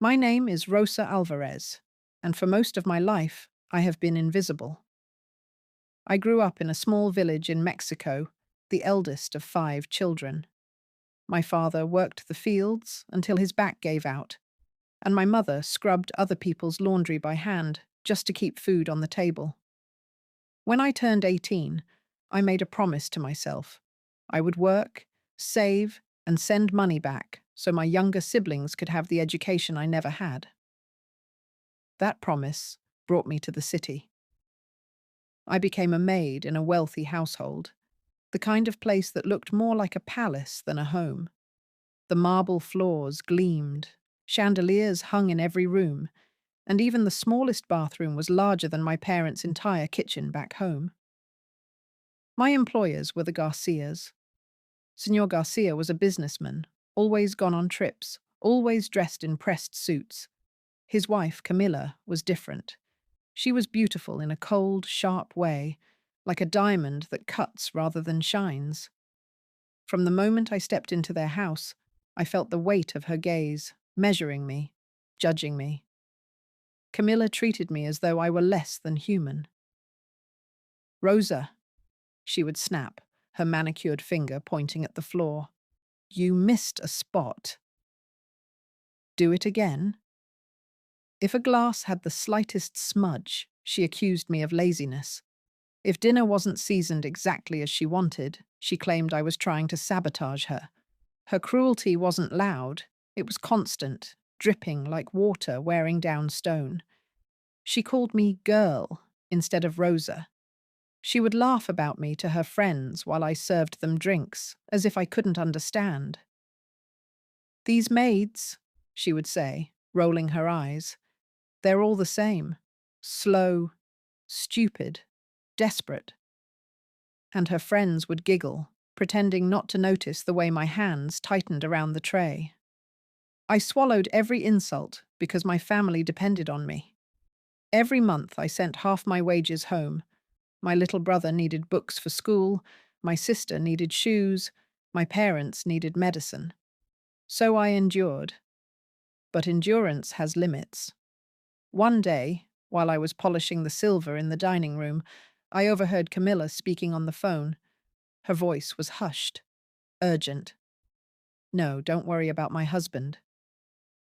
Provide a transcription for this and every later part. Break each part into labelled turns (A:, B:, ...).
A: My name is Rosa Alvarez, and for most of my life, I have been invisible. I grew up in a small village in Mexico, the eldest of 5 children. My father worked the fields until his back gave out, and my mother scrubbed other people's laundry by hand just to keep food on the table. When I turned 18, I made a promise to myself. I would work, save, and send money back so my younger siblings could have the education I never had. That promise brought me to the city. I became a maid in a wealthy household, the kind of place that looked more like a palace than a home. The marble floors gleamed, chandeliers hung in every room, and even the smallest bathroom was larger than my parents' entire kitchen back home. My employers were the Garcias. Senor Garcia was a businessman, always gone on trips, always dressed in pressed suits. His wife, Camilla, was different. She was beautiful in a cold, sharp way, like a diamond that cuts rather than shines. From the moment I stepped into their house, I felt the weight of her gaze, measuring me, judging me. Camilla treated me as though I were less than human. "Rosa," she would snap, her manicured finger pointing at the floor. "You missed a spot." "Do it again?" If a glass had the slightest smudge, she accused me of laziness. If dinner wasn't seasoned exactly as she wanted, she claimed I was trying to sabotage her. Her cruelty wasn't loud, it was constant, dripping like water wearing down stone. She called me girl instead of Rosa. She would laugh about me to her friends while I served them drinks, as if I couldn't understand. "These maids," she would say, rolling her eyes, "they're all the same. Slow, stupid, desperate." And her friends would giggle, pretending not to notice the way my hands tightened around the tray. I swallowed every insult because my family depended on me. Every month I sent half my wages home. My little brother needed books for school, my sister needed shoes, my parents needed medicine. So I endured. But endurance has limits. One day, while I was polishing the silver in the dining room, I overheard Camilla speaking on the phone. Her voice was hushed, urgent. "No, don't worry about my husband.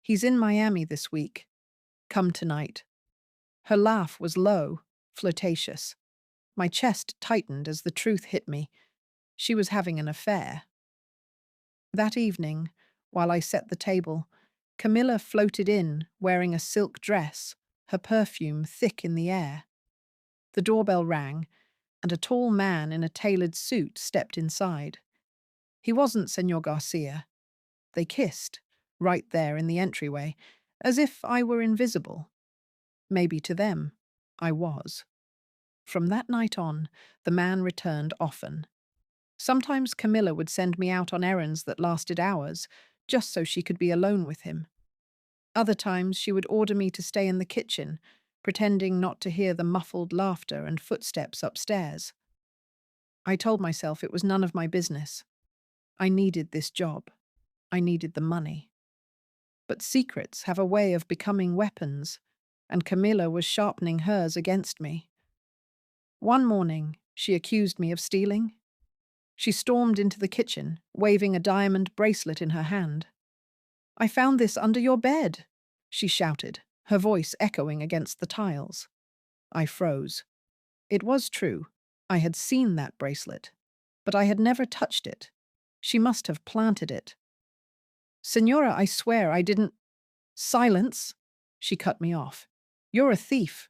A: He's in Miami this week. Come tonight." Her laugh was low, flirtatious. My chest tightened as the truth hit me. She was having an affair. That evening, while I set the table, Camilla floated in, wearing a silk dress, her perfume thick in the air. The doorbell rang, and a tall man in a tailored suit stepped inside. He wasn't Senor Garcia. They kissed, right there in the entryway, as if I were invisible. Maybe to them, I was. From that night on, the man returned often. Sometimes Camilla would send me out on errands that lasted hours, just so she could be alone with him. Other times she would order me to stay in the kitchen, pretending not to hear the muffled laughter and footsteps upstairs. I told myself it was none of my business. I needed this job. I needed the money. But secrets have a way of becoming weapons, and Camilla was sharpening hers against me. One morning, she accused me of stealing. She stormed into the kitchen, waving a diamond bracelet in her hand. "I found this under your bed," she shouted, her voice echoing against the tiles. I froze. It was true. I had seen that bracelet, but I had never touched it. She must have planted it. "Senora, I swear I didn't—" "Silence!" She cut me off. "You're a thief."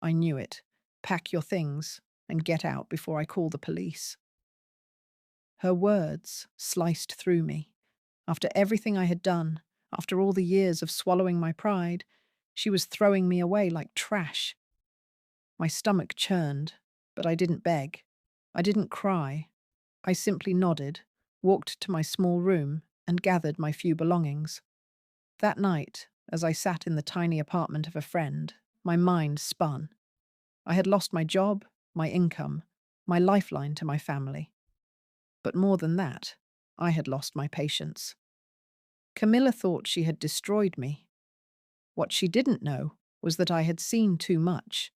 A: I knew it. "Pack your things and get out before I call the police." Her words sliced through me. After everything I had done, after all the years of swallowing my pride, she was throwing me away like trash. My stomach churned, but I didn't beg. I didn't cry. I simply nodded, walked to my small room, and gathered my few belongings. That night, as I sat in the tiny apartment of a friend, my mind spun. I had lost my job, my income, my lifeline to my family. But more than that, I had lost my patience. Camilla thought she had destroyed me. What she didn't know was that I had seen too much.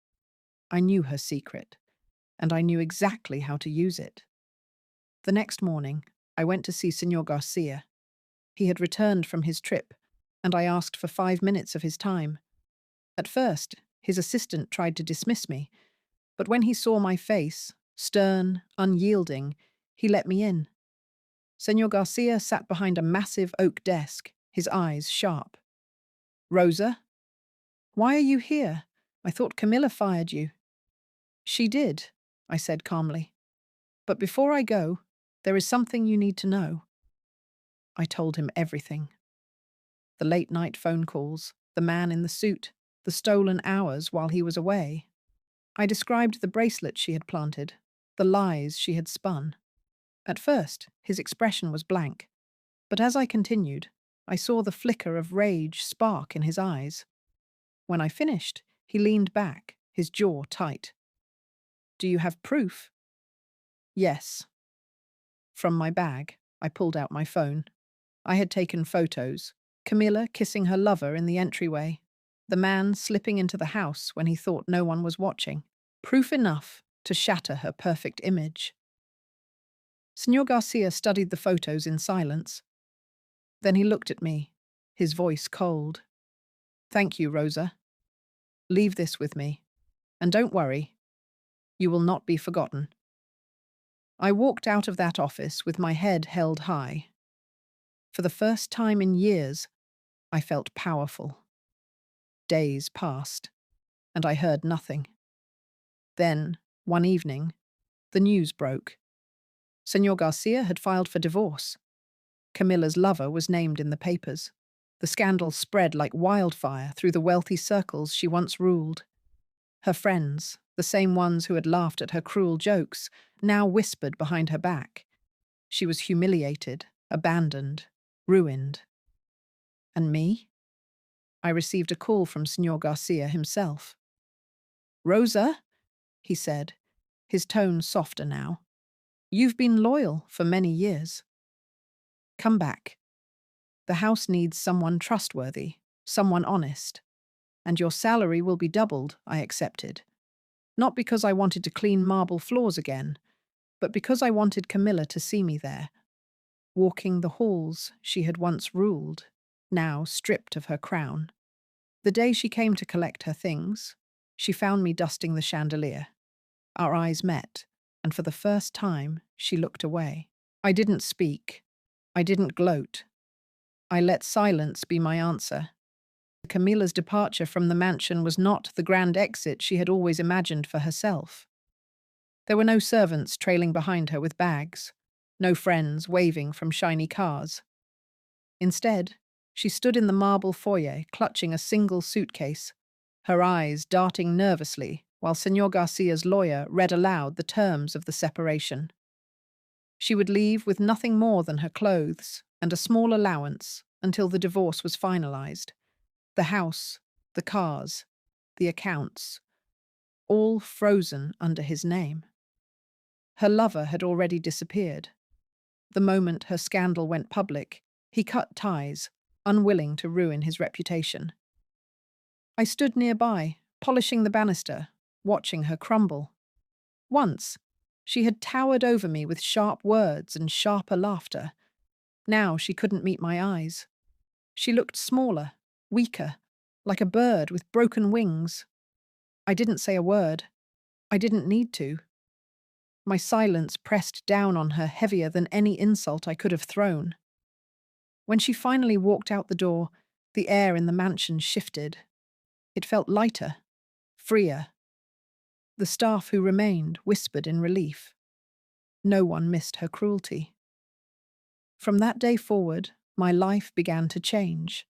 A: I knew her secret, and I knew exactly how to use it. The next morning, I went to see Señor Garcia. He had returned from his trip, and I asked for 5 minutes of his time. At first, his assistant tried to dismiss me, but when he saw my face, stern, unyielding, he let me in. Señor Garcia sat behind a massive oak desk, his eyes sharp. "Rosa? Why are you here? I thought Camilla fired you." "She did," I said calmly. "But before I go, there is something you need to know." I told him everything. The late-night phone calls, the man in the suit, the stolen hours while he was away. I described the bracelet she had planted, the lies she had spun. At first, his expression was blank, but as I continued, I saw the flicker of rage spark in his eyes. When I finished, he leaned back, his jaw tight. "Do you have proof?" "Yes." From my bag, I pulled out my phone. I had taken photos. Camilla kissing her lover in the entryway. The man slipping into the house when he thought no one was watching. Proof enough to shatter her perfect image. Señor Garcia studied the photos in silence. Then he looked at me, his voice cold. "Thank you, Rosa. Leave this with me. And don't worry. You will not be forgotten." I walked out of that office with my head held high. For the first time in years, I felt powerful. Days passed, and I heard nothing. Then, one evening, the news broke. Señor Garcia had filed for divorce. Camilla's lover was named in the papers. The scandal spread like wildfire through the wealthy circles she once ruled. Her friends, the same ones who had laughed at her cruel jokes, now whispered behind her back. She was humiliated, abandoned, ruined. And me? I received a call from Señor Garcia himself. "Rosa," he said, his tone softer now. "You've been loyal for many years. Come back. The house needs someone trustworthy, someone honest. And your salary will be doubled," I accepted. Not because I wanted to clean marble floors again, but because I wanted Camilla to see me there, walking the halls she had once ruled, now stripped of her crown. The day she came to collect her things, she found me dusting the chandelier. Our eyes met, and for the first time, she looked away. I didn't speak. I didn't gloat. I let silence be my answer. Camilla's departure from the mansion was not the grand exit she had always imagined for herself. There were no servants trailing behind her with bags, no friends waving from shiny cars. Instead, she stood in the marble foyer clutching a single suitcase, her eyes darting nervously while Señor Garcia's lawyer read aloud the terms of the separation. She would leave with nothing more than her clothes and a small allowance until the divorce was finalized. The house, the cars, the accounts, all frozen under his name. Her lover had already disappeared. The moment her scandal went public, he cut ties, unwilling to ruin his reputation. I stood nearby, polishing the banister, watching her crumble. Once, she had towered over me with sharp words and sharper laughter. Now she couldn't meet my eyes. She looked smaller, weaker, like a bird with broken wings. I didn't say a word. I didn't need to. My silence pressed down on her heavier than any insult I could have thrown. When she finally walked out the door, the air in the mansion shifted. It felt lighter, freer. The staff who remained whispered in relief. No one missed her cruelty. From that day forward, my life began to change.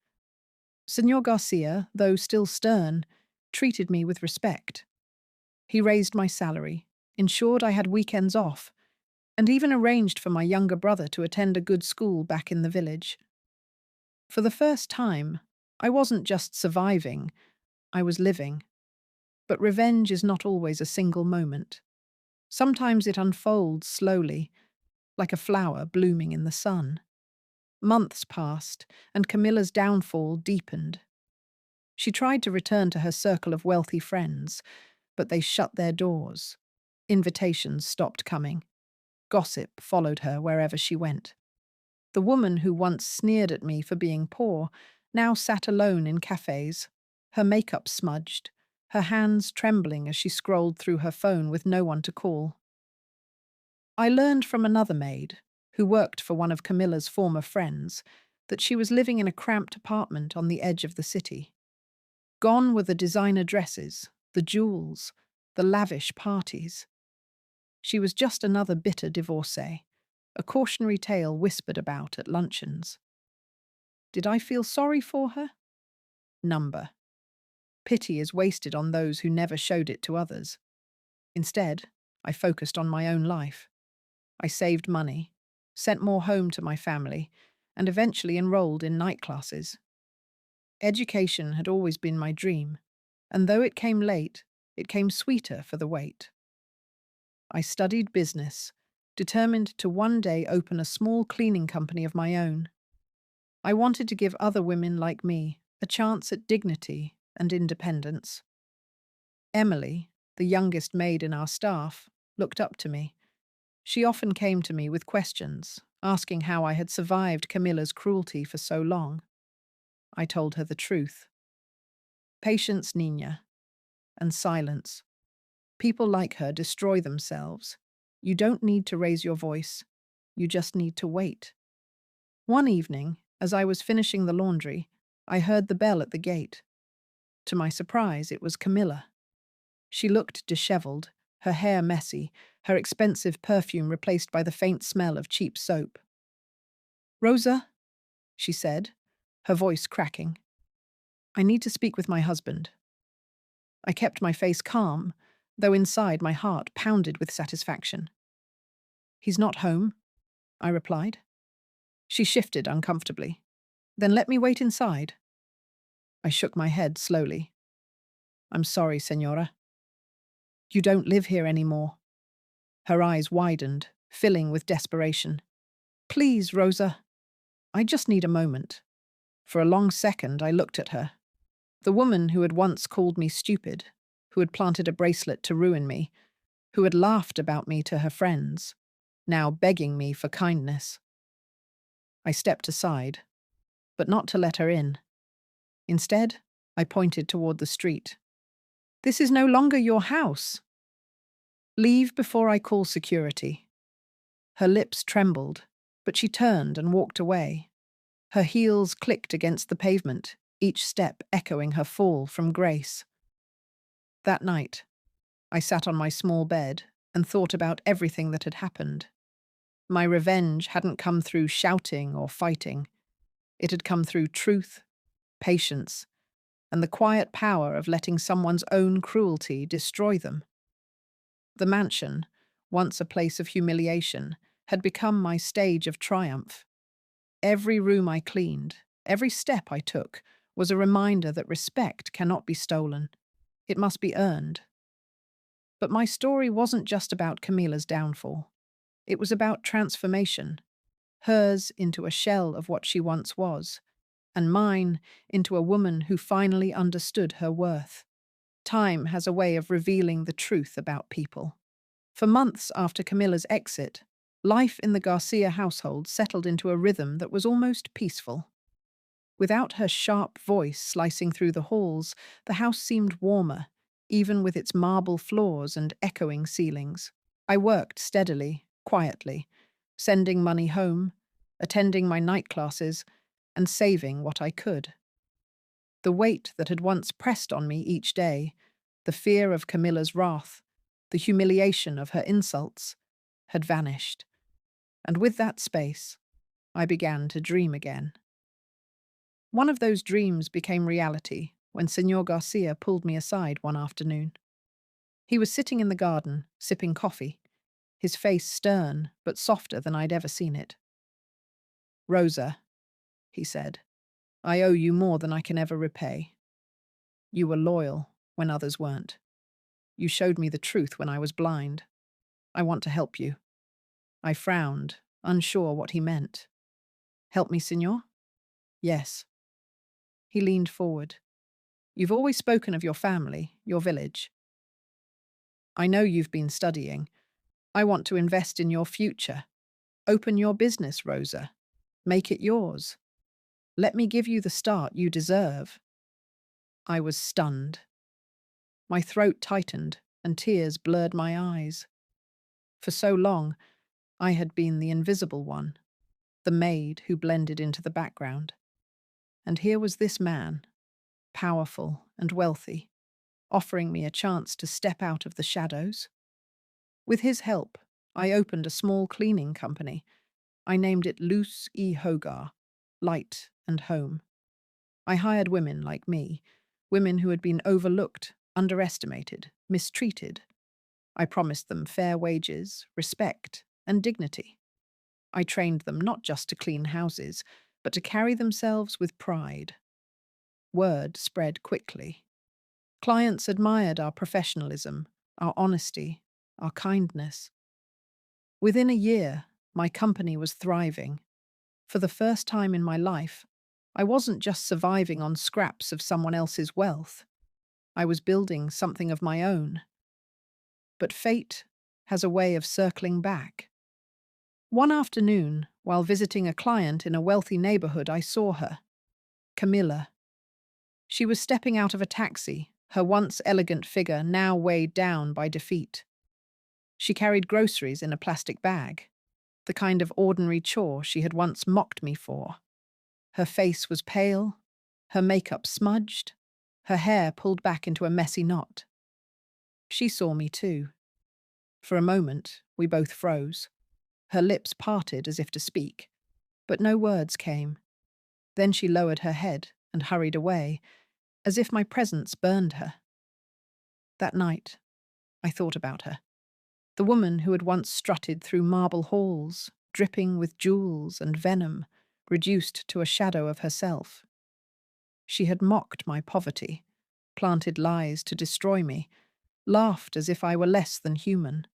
A: Señor Garcia, though still stern, treated me with respect. He raised my salary, ensured I had weekends off, and even arranged for my younger brother to attend a good school back in the village. For the first time, I wasn't just surviving, I was living. But revenge is not always a single moment. Sometimes it unfolds slowly, like a flower blooming in the sun. Months passed, and Camilla's downfall deepened. She tried to return to her circle of wealthy friends, but they shut their doors. Invitations stopped coming. Gossip followed her wherever she went. The woman who once sneered at me for being poor now sat alone in cafes, her makeup smudged, her hands trembling as she scrolled through her phone with no one to call. I learned from another maid, who worked for one of Camilla's former friends, that she was living in a cramped apartment on the edge of the city. Gone were the designer dresses, the jewels, the lavish parties. She was just another bitter divorcee, a cautionary tale whispered about at luncheons. Did I feel sorry for her? Number. Pity is wasted on those who never showed it to others. Instead, I focused on my own life. I saved money, sent more home to my family, and eventually enrolled in night classes. Education had always been my dream, and though it came late, it came sweeter for the wait. I studied business, determined to one day open a small cleaning company of my own. I wanted to give other women like me a chance at dignity and independence. Emily, the youngest maid in our staff, looked up to me. She often came to me with questions, asking how I had survived Camilla's cruelty for so long. I told her the truth. Patience, Nina, and silence. People like her destroy themselves. You don't need to raise your voice. You just need to wait. One evening, as I was finishing the laundry, I heard the bell at the gate. To my surprise, it was Camilla. She looked disheveled, her hair messy, her expensive perfume replaced by the faint smell of cheap soap. "Rosa," she said, her voice cracking. "I need to speak with my husband." I kept my face calm, though inside my heart pounded with satisfaction. "He's not home," I replied. She shifted uncomfortably. "Then let me wait inside." I shook my head slowly. "I'm sorry, Senora. You don't live here anymore." Her eyes widened, filling with desperation. "Please, Rosa. I just need a moment." For a long second, I looked at her. The woman who had once called me stupid, who had planted a bracelet to ruin me, who had laughed about me to her friends, now begging me for kindness. I stepped aside, but not to let her in. Instead, I pointed toward the street. "This is no longer your house. Leave before I call security." Her lips trembled, but she turned and walked away. Her heels clicked against the pavement, each step echoing her fall from grace. That night, I sat on my small bed and thought about everything that had happened. My revenge hadn't come through shouting or fighting. It had come through truth, patience, and the quiet power of letting someone's own cruelty destroy them. The mansion, once a place of humiliation, had become my stage of triumph. Every room I cleaned, every step I took, was a reminder that respect cannot be stolen. It must be earned. But my story wasn't just about Camilla's downfall. It was about transformation, hers into a shell of what she once was, and mine into a woman who finally understood her worth. Time has a way of revealing the truth about people. For months after Camilla's exit, life in the Garcia household settled into a rhythm that was almost peaceful. Without her sharp voice slicing through the halls, the house seemed warmer, even with its marble floors and echoing ceilings. I worked steadily, quietly, sending money home, attending my night classes, and saving what I could. The weight that had once pressed on me each day, the fear of Camilla's wrath, the humiliation of her insults, had vanished. And with that space, I began to dream again. One of those dreams became reality when Señor Garcia pulled me aside one afternoon. He was sitting in the garden, sipping coffee, his face stern but softer than I'd ever seen it. "Rosa," he said, "I owe you more than I can ever repay. You were loyal when others weren't. You showed me the truth when I was blind. I want to help you." I frowned, unsure what he meant. Help me, Signor? Yes. He leaned forward. You've always spoken of your family, your village. I know you've been studying. I want to invest in your future. Open your business, Rosa. Make it yours. Let me give you the start you deserve. I was stunned. My throat tightened and tears blurred my eyes. For so long, I had been the invisible one, the maid who blended into the background. And here was this man, powerful and wealthy, offering me a chance to step out of the shadows. With his help, I opened a small cleaning company. I named it Luce E. Hogar, Light and Home. I hired women like me, women who had been overlooked, underestimated, mistreated. I promised them fair wages, respect, and dignity. I trained them not just to clean houses, but to carry themselves with pride. Word spread quickly. Clients admired our professionalism, our honesty, our kindness. Within a year, my company was thriving. For the first time in my life, I wasn't just surviving on scraps of someone else's wealth. I was building something of my own. But fate has a way of circling back. One afternoon, while visiting a client in a wealthy neighborhood, I saw her, Camilla. She was stepping out of a taxi, her once elegant figure now weighed down by defeat. She carried groceries in a plastic bag, the kind of ordinary chore she had once mocked me for. Her face was pale, her makeup smudged, her hair pulled back into a messy knot. She saw me too. For a moment, we both froze. Her lips parted as if to speak, but no words came. Then she lowered her head and hurried away, as if my presence burned her. That night, I thought about her. The woman who had once strutted through marble halls, dripping with jewels and venom, reduced to a shadow of herself. She had mocked my poverty, planted lies to destroy me, laughed as if I were less than human.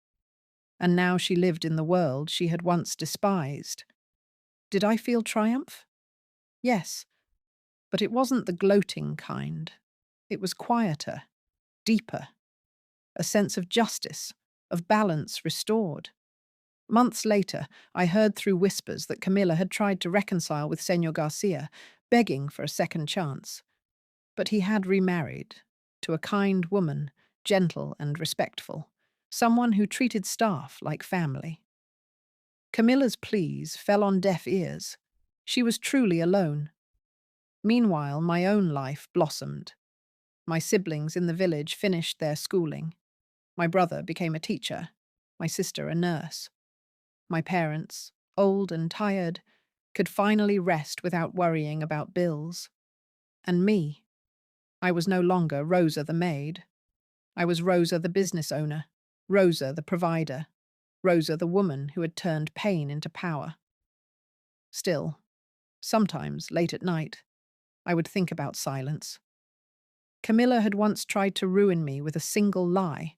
A: And now she lived in the world she had once despised. Did I feel triumph? Yes, but it wasn't the gloating kind. It was quieter, deeper, a sense of justice, of balance restored. Months later, I heard through whispers that Camilla had tried to reconcile with Señor Garcia, begging for a second chance. But he had remarried, to a kind woman, gentle and respectful, someone who treated staff like family. Camilla's pleas fell on deaf ears. She was truly alone. Meanwhile, my own life blossomed. My siblings in the village finished their schooling. My brother became a teacher, my sister a nurse. My parents, old and tired, could finally rest without worrying about bills. And me, I was no longer Rosa the maid. I was Rosa the business owner, Rosa the provider, Rosa the woman who had turned pain into power. Still, sometimes, late at night, I would think about silence. Camilla had once tried to ruin me with a single lie.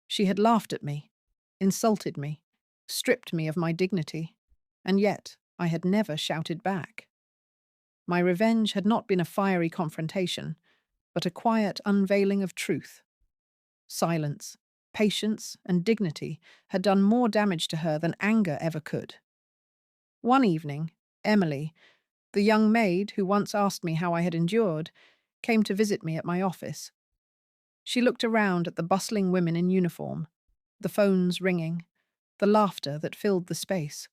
A: She had laughed at me, insulted me, stripped me of my dignity, and yet I had never shouted back. My revenge had not been a fiery confrontation, but a quiet unveiling of truth. Silence, patience, and dignity had done more damage to her than anger ever could. One evening, Emily, the young maid who once asked me how I had endured, came to visit me at my office. She looked around at the bustling women in uniform, the phones ringing, the laughter that filled the space.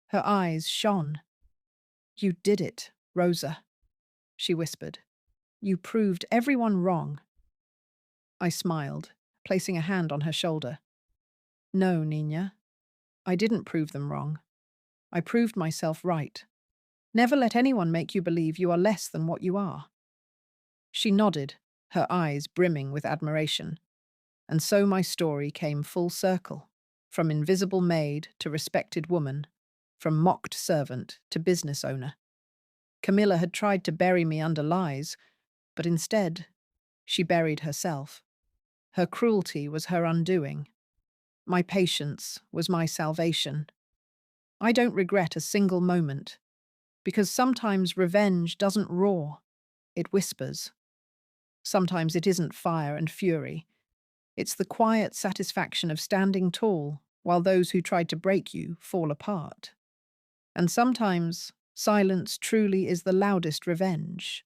A: Her eyes shone. "You did it, Rosa," she whispered. "You proved everyone wrong." I smiled, placing a hand on her shoulder. "No, Nina, I didn't prove them wrong. I proved myself right. Never let anyone make you believe you are less than what you are." She nodded, her eyes brimming with admiration. And so my story came full circle, from invisible maid to respected woman, from mocked servant to business owner. Camilla had tried to bury me under lies, but instead, she buried herself. Her cruelty was her undoing. My patience was my salvation. I don't regret a single moment, Because sometimes revenge doesn't roar, it whispers. Sometimes it isn't fire and fury. It's the quiet satisfaction of standing tall while those who tried to break you fall apart. And sometimes silence truly is the loudest revenge.